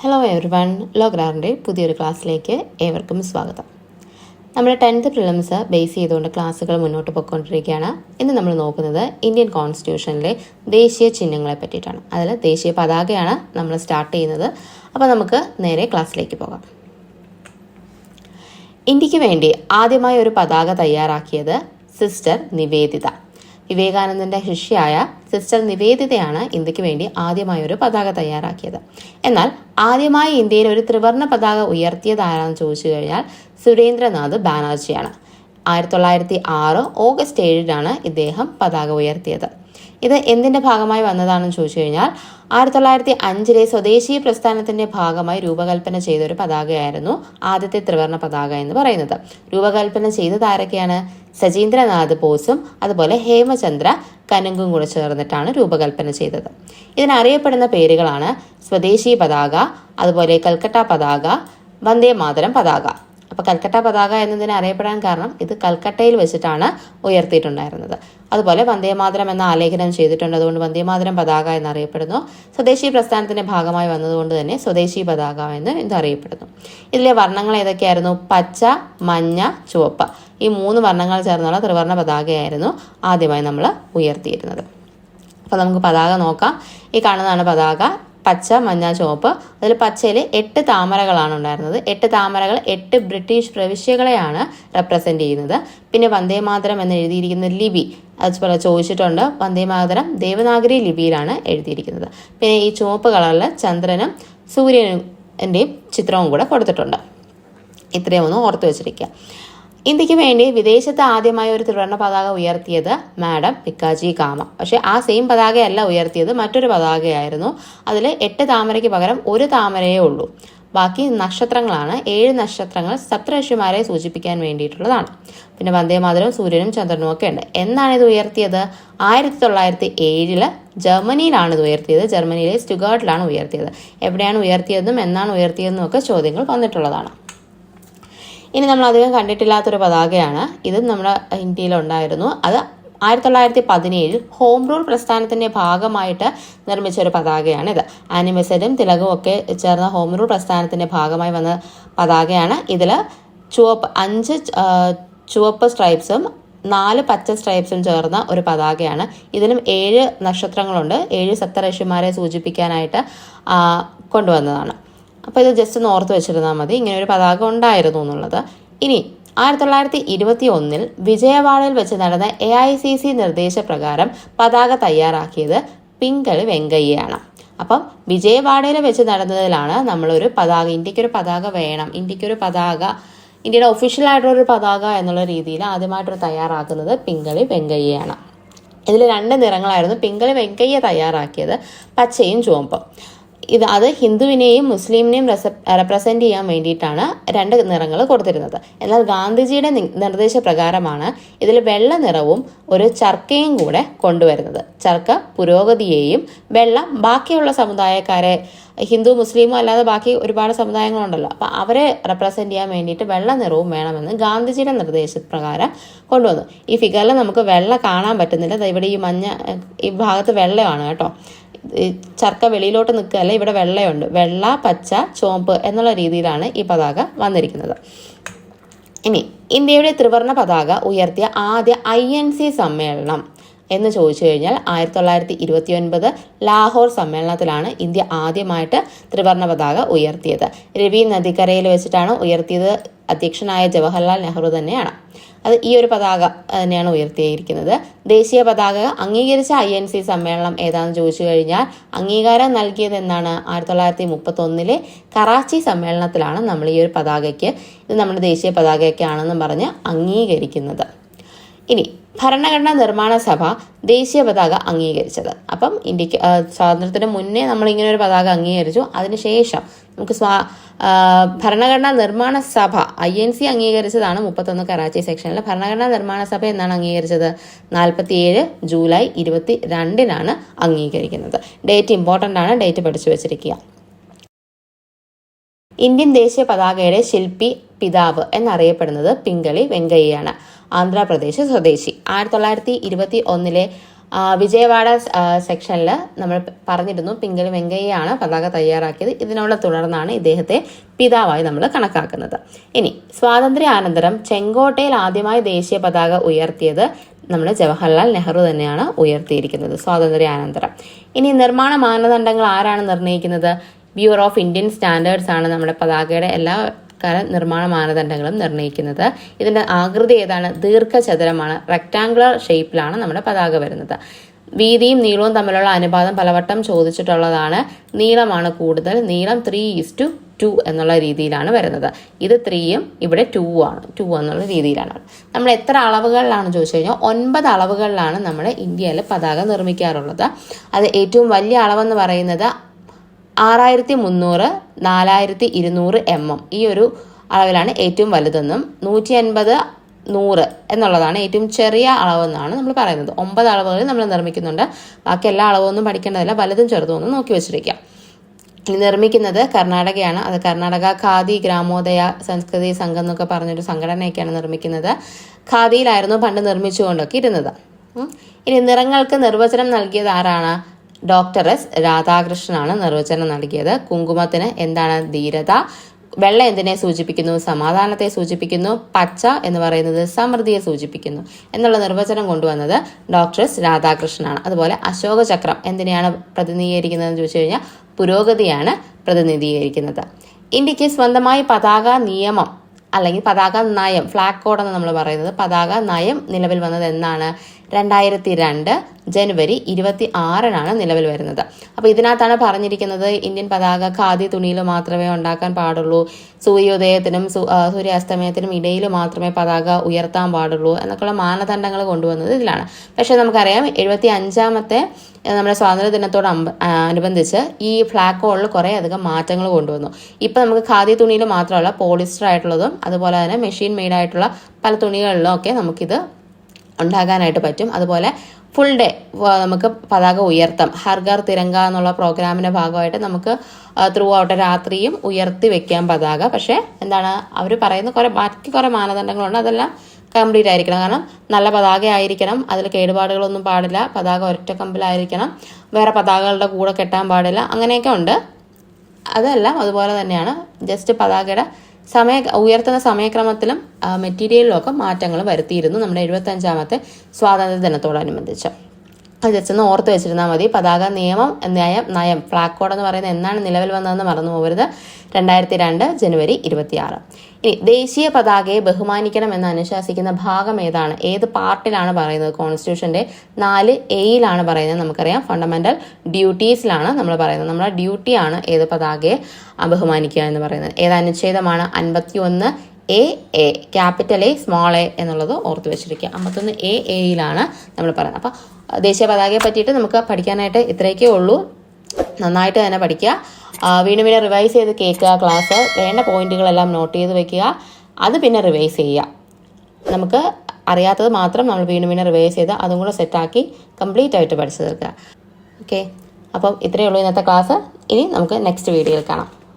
Hello everyone, ലോഗ്രാറിൻ്റെ പുതിയൊരു ക്ലാസ്സിലേക്ക് ഏവർക്കും സ്വാഗതം. നമ്മൾ 10th പ്രിലിംസ് ബേസ് ചെയ്തുകൊണ്ട് ക്ലാസ്സുകൾ മുന്നോട്ട് പോയിക്കൊണ്ടിരിക്കുകയാണ്. ഇന്ന് നമ്മൾ നോക്കുന്നത് ഇന്ത്യൻ കോൺസ്റ്റിറ്റ്യൂഷനിലെ ദേശീയ ചിഹ്നങ്ങളെ പറ്റിയിട്ടാണ്. അതിൽ ദേശീയ പതാകയാണ് നമ്മൾ സ്റ്റാർട്ട് ചെയ്യുന്നത്. അപ്പോൾ നമുക്ക് നേരെ ക്ലാസ്സിലേക്ക് പോകാം. ഇന്ത്യക്ക് വേണ്ടി ആദ്യമായി ഒരു പതാക തയ്യാറാക്കിയത് സിസ്റ്റർ നിവേദിത. വിവേകാനന്ദന്റെ ശിഷ്യയായ സിസ്റ്റർ നിവേദിതയാണ് ഇന്ത്യക്ക് വേണ്ടി ആദ്യമായി ഒരു പതാക തയ്യാറാക്കിയത്. എന്നാൽ ആദ്യമായി ഇന്ത്യയിൽ ഒരു ത്രിവർണ്ണ പതാക ഉയർത്തിയത് ആരാണെന്ന് ചോദിച്ചു കഴിഞ്ഞാൽ സുരേന്ദ്രനാഥ് ബാനർജിയാണ്. 1906 ഓഗസ്റ്റ് 7 ഇദ്ദേഹം പതാക ഉയർത്തിയത്. ഇത് എന്തിന്റെ ഭാഗമായി വന്നതാണെന്ന് ചോദിച്ചു കഴിഞ്ഞാൽ 1905 സ്വദേശി പ്രസ്ഥാനത്തിന്റെ ഭാഗമായി രൂപകൽപ്പന ചെയ്ത ഒരു പതാകയായിരുന്നു ആദ്യത്തെ ത്രിവർണ്ണ പതാക എന്ന് പറയുന്നത്. രൂപകൽപ്പന ചെയ്തത് ആരൊക്കെയാണ്? സചീന്ദ്രനാഥ് ബോസും അതുപോലെ ഹേമചന്ദ്ര കനുങ്കും കൂടെ ചേർന്നിട്ടാണ് രൂപകൽപ്പന ചെയ്തത്. ഇതിനറിയപ്പെടുന്ന പേരുകളാണ് സ്വദേശി പതാക, അതുപോലെ കൽക്കട്ട പതാക, വന്ദേ മാതരം പതാക. അപ്പോൾ കൽക്കട്ട പതാക എന്നതിനെ അറിയപ്പെടാൻ കാരണം ഇത് കൽക്കട്ടയിൽ വെച്ചിട്ടാണ് ഉയർത്തിയിട്ടുണ്ടായിരുന്നത്. അതുപോലെ വന്ദേമാതരം എന്ന ആലേഖനം ചെയ്തിട്ടുണ്ട്, അതുകൊണ്ട് വന്ദേമാതരം പതാക എന്നറിയപ്പെടുന്നു. സ്വദേശി പ്രസ്ഥാനത്തിന്റെ ഭാഗമായി വന്നതുകൊണ്ട് തന്നെ സ്വദേശി പതാക എന്ന് ഇത് അറിയപ്പെടുന്നു. ഇതിലെ വർണ്ണങ്ങൾ ഏതൊക്കെയായിരുന്നു? പച്ച, മഞ്ഞ, ചുവപ്പ്. ഈ 3 വർണ്ണങ്ങൾ ചേർന്നുള്ള ത്രിവർണ്ണ പതാകയായിരുന്നു ആദ്യമായി നമ്മൾ ഉയർത്തിയിരുന്നത്. അപ്പോൾ നമുക്ക് പതാക നോക്കാം. ഈ കാണുന്നതാണ് പതാക. പച്ച, മഞ്ഞ, ചുവപ്പ്. അതിൽ പച്ചയിൽ 8 താമരകളാണ് ഉണ്ടായിരുന്നത്. 8 താമരകൾ 8 ബ്രിട്ടീഷ് പ്രവിശ്യകളെയാണ് റെപ്രസെന്റ് ചെയ്യുന്നത്. പിന്നെ വന്ദേമാതരം എന്ന് എഴുതിയിരിക്കുന്ന ലിപി അതുപോലെ ചോദിച്ചിട്ടുണ്ട്. വന്ദേമാതരം ദേവനാഗരി ലിപിയിലാണ് എഴുതിയിരിക്കുന്നത്. പിന്നെ ഈ ചുവപ്പ് കളറിൽ ചന്ദ്രനും സൂര്യൻ്റെയും ചിത്രവും കൂടെ കൊടുത്തിട്ടുണ്ട്. ഇത്രയും ഒന്ന് ഓർത്തു വെച്ചിരിക്കുക. ഇന്ത്യക്ക് വേണ്ടി വിദേശത്ത് ആദ്യമായി ഒരു ത്രിവർണ്ണ പതാക ഉയർത്തിയത് മാഡം ഭിക്കാജി കാമ. പക്ഷെ ആ സെയിം പതാകയല്ല ഉയർത്തിയത്, മറ്റൊരു പതാകയായിരുന്നു. അതിൽ 8 താമരയ്ക്ക് പകരം 1 താമരയേ ഉള്ളൂ. ബാക്കി നക്ഷത്രങ്ങളാണ്. 7 നക്ഷത്രങ്ങൾ സപ്തഋഷിമാരെ സൂചിപ്പിക്കാൻ വേണ്ടിയിട്ടുള്ളതാണ്. പിന്നെ വന്ദേമാതരവും സൂര്യനും ചന്ദ്രനും ഒക്കെ ഉണ്ട്. എന്നാണ് ഇത് ഉയർത്തിയത്? 1907 ജർമ്മനിയിലാണ് ഇത് ഉയർത്തിയത്. ജർമ്മനിയിലെ സ്റ്റുഗാർട്ടിലാണ് ഉയർത്തിയത്. എവിടെയാണ് ഉയർത്തിയതെന്നും എന്നാണ് ഉയർത്തിയതെന്നും ഒക്കെ ചോദ്യങ്ങൾ വന്നിട്ടുള്ളതാണ്. ഇനി നമ്മൾ അധികം കണ്ടിട്ടില്ലാത്തൊരു പതാകയാണ്. ഇത് നമ്മുടെ ഇന്ത്യയിലുണ്ടായിരുന്നു. അത് 1917 ഹോം റൂൾ പ്രസ്ഥാനത്തിന്റെ ഭാഗമായിട്ട് നിർമ്മിച്ച ഒരു പതാകയാണിത്. ആനിബസറ്റും തിലകവും ഒക്കെ ചേർന്ന ഹോം റൂൾ പ്രസ്ഥാനത്തിന്റെ ഭാഗമായി വന്ന പതാകയാണ്. ഇതിൽ 5 ചുവപ്പ് സ്ട്രൈപ്സും 4 പച്ച സ്ട്രൈപ്സും ചേർന്ന ഒരു പതാകയാണ്. ഇതിലും 7 നക്ഷത്രങ്ങളുണ്ട്. 7 സപ്തഋഷിമാരെ സൂചിപ്പിക്കാനായിട്ട് കൊണ്ടുവന്നതാണ്. അപ്പോൾ ഇത് ജസ്റ്റ് ഒന്ന് ഓർത്ത് വെച്ചിരുന്നാൽ മതി, ഇങ്ങനെ ഒരു പതാക ഉണ്ടായിരുന്നു എന്നുള്ളത്. ഇനി 1921 വിജയവാഡയിൽ വെച്ച് നടന്ന AICC നിർദ്ദേശപ്രകാരം പതാക തയ്യാറാക്കിയത് പിങ്കളി വെങ്കയ്യയാണ്. അപ്പം വിജയവാഡയിൽ വെച്ച് നടന്നതിലാണ് നമ്മളൊരു പതാക, ഇന്ത്യക്കൊരു പതാക വേണം, ഇന്ത്യക്കൊരു പതാക, ഇന്ത്യയുടെ ഒഫീഷ്യൽ ആയിട്ടുള്ളൊരു പതാക എന്നുള്ള രീതിയിൽ ആദ്യമായിട്ടൊരു തയ്യാറാക്കുന്നത് പിങ്കളി വെങ്കയ്യയാണ്. ഇതിൽ 2 നിറങ്ങളായിരുന്നു പിങ്കളി വെങ്കയ്യ തയ്യാറാക്കിയത്, പച്ചയും ചുവപ്പും. അത് ഹിന്ദുവിനെയും മുസ്ലിമിനെയും റെപ്രസെന്റ് ചെയ്യാൻ വേണ്ടിയിട്ടാണ് 2 നിറങ്ങൾ കൊടുത്തിരുന്നത്. എന്നാൽ ഗാന്ധിജിയുടെ നിർദ്ദേശപ്രകാരമാണ് ഇതിൽ വെള്ള നിറവും ഒരു ചർക്കയും കൂടെ കൊണ്ടുവരുന്നത്. ചർക്ക പുരോഗതിയെയും വെള്ള ബാക്കിയുള്ള സമുദായക്കാരെ, ഹിന്ദു മുസ്ലിമും അല്ലാതെ ബാക്കി ഒരുപാട് സമുദായങ്ങളുണ്ടല്ലോ, അപ്പം അവരെ റെപ്രസെന്റ് ചെയ്യാൻ വേണ്ടിയിട്ട് വെള്ള നിറവും വേണമെന്ന് ഗാന്ധിജിയുടെ നിർദ്ദേശപ്രകാരം കൊണ്ടുവന്നു. ഈ ഫിഗറിൽ നമുക്ക് വെള്ള കാണാൻ പറ്റുന്നില്ല. ഇവിടെ ഈ മഞ്ഞ ഈ ഭാഗത്ത് വെള്ളയാണ് കേട്ടോ. ചർക്ക വെളിയിലോട്ട് നിൽക്കുകയല്ല, ഇവിടെ വെള്ളയുണ്ട്. വെള്ള, പച്ച, ചുവപ്പ് എന്നുള്ള രീതിയിലാണ് ഈ പതാക വന്നിരിക്കുന്നത്. ഇനി ഇന്ത്യയുടെ ത്രിവർണ്ണ പതാക ഉയർത്തിയ ആദ്യ INC സമ്മേളനം എന്ന് ചോദിച്ചു കഴിഞ്ഞാൽ 1929 ലാഹോർ സമ്മേളനത്തിലാണ് ഇന്ത്യ ആദ്യമായിട്ട് ത്രിവർണ്ണ പതാക ഉയർത്തിയത്. രവി നദിക്കരയിൽ വെച്ചിട്ടാണ് ഉയർത്തിയത്. അധ്യക്ഷനായ ജവഹർലാൽ നെഹ്റു തന്നെയാണ്. അത് ഈ ഒരു പതാക തന്നെയാണ് ഉയർത്തിയിരിക്കുന്നത്. ദേശീയ പതാക അംഗീകരിച്ച INC സമ്മേളനം ഏതാണെന്ന് ചോദിച്ചു കഴിഞ്ഞാൽ അംഗീകാരം നൽകിയത് എന്നാണ്? 1931 കറാച്ചി സമ്മേളനത്തിലാണ് നമ്മൾ ഈ ഒരു പതാകയ്ക്ക് ഇത് നമ്മുടെ ദേശീയ പതാകയ്ക്കാണെന്നും പറഞ്ഞ് അംഗീകരിക്കുന്നത്. ഇനി ഭരണഘടനാ നിർമ്മാണ സഭ ദേശീയ പതാക അംഗീകരിച്ചത്. അപ്പം ഇന്ത്യക്ക് സ്വാതന്ത്ര്യത്തിന് മുന്നേ നമ്മൾ ഇങ്ങനെ ഒരു പതാക അംഗീകരിച്ചു. അതിനുശേഷം നമുക്ക് ഭരണഘടനാ നിർമ്മാണ സഭ INC അംഗീകരിച്ചതാണ് 31 കറാച്ചി സെക്ഷനിൽ. ഭരണഘടനാ നിർമ്മാണ സഭ എന്നാണ് അംഗീകരിച്ചത്? 47 ജൂലൈ 22 അംഗീകരിക്കുന്നത്. ഡേറ്റ് ഇമ്പോർട്ടൻ്റ് ആണ്, ഡേറ്റ് പഠിച്ചു വെച്ചിരിക്കുക. ഇന്ത്യൻ ദേശീയ പതാകയുടെ ശില്പി പിതാവ് എന്നറിയപ്പെടുന്നത് പിങ്കളി വെങ്കയ്യയാണ്. ആന്ധ്രാപ്രദേശ് സ്വദേശി. 1921 വിജയവാഡ സെക്ഷനിൽ നമ്മൾ പറഞ്ഞിരുന്നു പിംഗലി വെങ്കയ്യയാണ് പതാക തയ്യാറാക്കിയത്. ഇതിനോട് തുടർന്നാണ് ഇദ്ദേഹത്തെ പിതാവായി നമ്മൾ കണക്കാക്കുന്നത്. ഇനി സ്വാതന്ത്ര്യാനന്തരം ചെങ്കോട്ടയിൽ ആദ്യമായി ദേശീയ പതാക ഉയർത്തിയത് നമ്മുടെ ജവഹർലാൽ നെഹ്റു തന്നെയാണ് ഉയർത്തിയിരിക്കുന്നത് സ്വാതന്ത്ര്യാനന്തരം. ഇനി നിർമ്മാണ മാനദണ്ഡങ്ങൾ ആരാണ് നിർണ്ണയിക്കുന്നത്? ബ്യൂറോ ഓഫ് ഇന്ത്യൻ സ്റ്റാൻഡേർഡ്സ് ആണ് നമ്മുടെ പതാകയുടെ എല്ലാ നിർമ്മാണ മാനദണ്ഡങ്ങളും നിർണ്ണയിക്കുന്നത്. ഇതിന്റെ ആകൃതി ഏതാണ്? ദീർഘചതുരമാണ്, റെക്ടാങ്കുലർ ഷേപ്പിലാണ് നമ്മുടെ പതാക വരുന്നത്. വീതിയും നീളവും തമ്മിലുള്ള അനുപാതം പലവട്ടം ചോദിച്ചിട്ടുള്ളതാണ്. നീളമാണ് കൂടുതൽ, നീളം 3:2 എന്നുള്ള രീതിയിലാണ് വരുന്നത്. ഇത് 3യും ഇവിടെ 2 എന്നുള്ള രീതിയിലാണ്. നമ്മൾ എത്ര അളവുകളിലാണ് ചോദിച്ചു കഴിഞ്ഞാൽ 9 അളവുകളിലാണ് നമ്മുടെ ഇന്ത്യയിൽ പതാക നിർമ്മിക്കാറുള്ളത്. അത് ഏറ്റവും വലിയ അളവെന്ന് പറയുന്നത് 6300 4200 mm ഈ ഒരു അളവിലാണ് ഏറ്റവും വലുതെന്നും 150 100 എന്നുള്ളതാണ് ഏറ്റവും ചെറിയ അളവെന്നാണ് നമ്മൾ പറയുന്നത്. 9 അളവുകളിൽ നമ്മൾ നിർമ്മിക്കുന്നുണ്ട്. ബാക്കി എല്ലാ അളവൊന്നും പഠിക്കേണ്ടതില്ല, വലുതും ചെറുതും ഒന്നും നോക്കി വെച്ചിരിക്കാം. ഇനി നിർമ്മിക്കുന്നത് കർണാടകയാണ്. അത് കർണാടക ഖാദി ഗ്രാമോദയ സംസ്കൃതി സംഘം എന്നൊക്കെ പറഞ്ഞൊരു സംഘടനയൊക്കെയാണ് നിർമ്മിക്കുന്നത്. ഖാദിയിലായിരുന്നു പണ്ട് നിർമ്മിച്ചുകൊണ്ടൊക്കെ ഇരുന്നത്. ഇനി നിറങ്ങൾക്ക് നിർവചനം നൽകിയത് ആരാണ്? ഡോക്ടർ എസ് രാധാകൃഷ്ണനാണ് നിർവചനം നൽകിയത്. കുങ്കുമത്തിന് എന്താണ്? ധീരത. വെള്ള എന്തിനെ സൂചിപ്പിക്കുന്നു? സമാധാനത്തെ സൂചിപ്പിക്കുന്നു. പച്ച എന്ന് പറയുന്നത് സമൃദ്ധിയെ സൂചിപ്പിക്കുന്നു എന്നുള്ള നിർവചനം കൊണ്ടുവന്നത് ഡോക്ടർ എസ് രാധാകൃഷ്ണനാണ്. അതുപോലെ അശോക ചക്രം എന്തിനെയാണ് പ്രതിനിധീകരിക്കുന്നതെന്ന് ചോദിച്ചു കഴിഞ്ഞാൽ പുരോഗതിയാണ് പ്രതിനിധീകരിക്കുന്നത്. ഇന്ത്യക്ക് സ്വന്തമായി പതാക നിയമം അല്ലെങ്കിൽ പതാക നയം, ഫ്ലാഗ് കോഡ് എന്ന് നമ്മൾ പറയുന്നത്, പതാക നയം നിലവിൽ വന്നത് എന്നാണ്? 2002 ജനുവരി 26 നിലവിൽ വരുന്നത്. അപ്പോൾ ഇതിനകത്താണ് പറഞ്ഞിരിക്കുന്നത് ഇന്ത്യൻ പതാക ഖാദി തുണിയിൽ മാത്രമേ ഉണ്ടാക്കാൻ പാടുള്ളൂ, സൂര്യോദയത്തിനും സൂര്യാസ്തമയത്തിനും ഇടയിൽ മാത്രമേ പതാക ഉയർത്താൻ പാടുള്ളൂ എന്നൊക്കെയുള്ള മാനദണ്ഡങ്ങൾ കൊണ്ടുവന്നത് ഇതിലാണ്. പക്ഷേ നമുക്കറിയാം 75ാമത്തെ നമ്മുടെ സ്വാതന്ത്ര്യ ദിനത്തോട് അനുബന്ധിച്ച് ഈ ഫ്ലാഗ് കോഡിൽ കുറേ അധികം മാറ്റങ്ങൾ കൊണ്ടുവന്നു. ഇപ്പം നമുക്ക് ഖാദി തുണിയിൽ മാത്രമല്ല പോളിസ്റ്റർ ആയിട്ടുള്ളതും അതുപോലെ തന്നെ മെഷീൻ മെയ്ഡ് ആയിട്ടുള്ള പല തുണികളിലും ഒക്കെ നമുക്കിത് ഉണ്ടാകാനായിട്ട് പറ്റും. അതുപോലെ ഫുൾ ഡേ നമുക്ക് പതാക ഉയർത്താം. ഹർഘർ തിരങ്ക എന്നുള്ള പ്രോഗ്രാമിൻ്റെ ഭാഗമായിട്ട് നമുക്ക് ത്രൂ ഔട്ട് രാത്രിയും ഉയർത്തി വെക്കാം പതാക. പക്ഷേ എന്താണ് അവർ പറയുന്ന ബാക്കി കുറേ മാനദണ്ഡങ്ങളുണ്ട്, അതെല്ലാം കംപ്ലീറ്റ് ആയിരിക്കണം. കാരണം നല്ല പതാക ആയിരിക്കണം, അതിൽ കേടുപാടുകളൊന്നും പാടില്ല, പതാക ഒറ്റ കമ്പിലായിരിക്കണം, വേറെ പതാകകളുടെ കൂടെ കെട്ടാൻ പാടില്ല, അങ്ങനെയൊക്കെ ഉണ്ട്. അതെല്ലാം അതുപോലെ തന്നെയാണ്. ജസ്റ്റ് പതാകയുടെ ഉയർത്തുന്ന സമയക്രമത്തിലും മെറ്റീരിയലിലും ഒക്കെ മാറ്റങ്ങൾ വരുത്തിയിരുന്നു നമ്മുടെ 75ാമത്തെ സ്വാതന്ത്ര്യ ദിനത്തോടനുബന്ധിച്ച്. അത് ജസ്റ്റ് ഒന്ന് ഓർത്ത് വെച്ചിരുന്നാൽ മതി. പതാക നിയമം നയം ഫ്ലാഗ് കോഡ് എന്ന് പറയുന്നത് എന്നാണ് നിലവിൽ വന്നതെന്ന് മറന്നു പോകരുത്. 2002 ജനുവരി 26. ഇനി ദേശീയ പതാകയെ ബഹുമാനിക്കണം എന്ന് അനുശാസിക്കുന്ന ഭാഗം ഏതാണ്? ഏത് പാർട്ടിലാണ് പറയുന്നത്? കോൺസ്റ്റിറ്റ്യൂഷന്റെ 4A പറയുന്നത്. നമുക്കറിയാം ഫണ്ടമെന്റൽ ഡ്യൂട്ടീസിലാണ് നമ്മൾ പറയുന്നത്. നമ്മുടെ ഡ്യൂട്ടിയാണ് ഏത് പതാകയെ ബഹുമാനിക്കുക എന്ന് പറയുന്നത്. ഏത് അനുച്ഛേദമാണ്? 51A capital A small a എന്നുള്ളത് ഓർത്ത് വെച്ചിരിക്കുക. 51A നമ്മൾ പറയുന്നത്. അപ്പം ദേശീയ പതാകയെ പറ്റിയിട്ട് നമുക്ക് പഠിക്കാനായിട്ട് ഇത്രയൊക്കെ ഉള്ളൂ. നന്നായിട്ട് തന്നെ പഠിക്കുക. വീണ്ടും റിവൈസ് ചെയ്ത് കേൾക്കുക ക്ലാസ്. വേണ്ട പോയിന്റുകളെല്ലാം നോട്ട് ചെയ്ത് വെക്കുക. അത് പിന്നെ റിവൈസ് ചെയ്യുക. നമുക്ക് അറിയാത്തത് മാത്രം നമ്മൾ വീണ്ടും റിവൈസ് ചെയ്ത് അതും കൂടെ സെറ്റാക്കി കംപ്ലീറ്റ് ആയിട്ട് പഠിച്ചു തീർക്കുക. ഓക്കെ, അപ്പം ഇത്രയേ ഉള്ളൂ ഇന്നത്തെ ക്ലാസ്. ഇനി നമുക്ക് നെക്സ്റ്റ് വീഡിയോയിൽ കാണാം.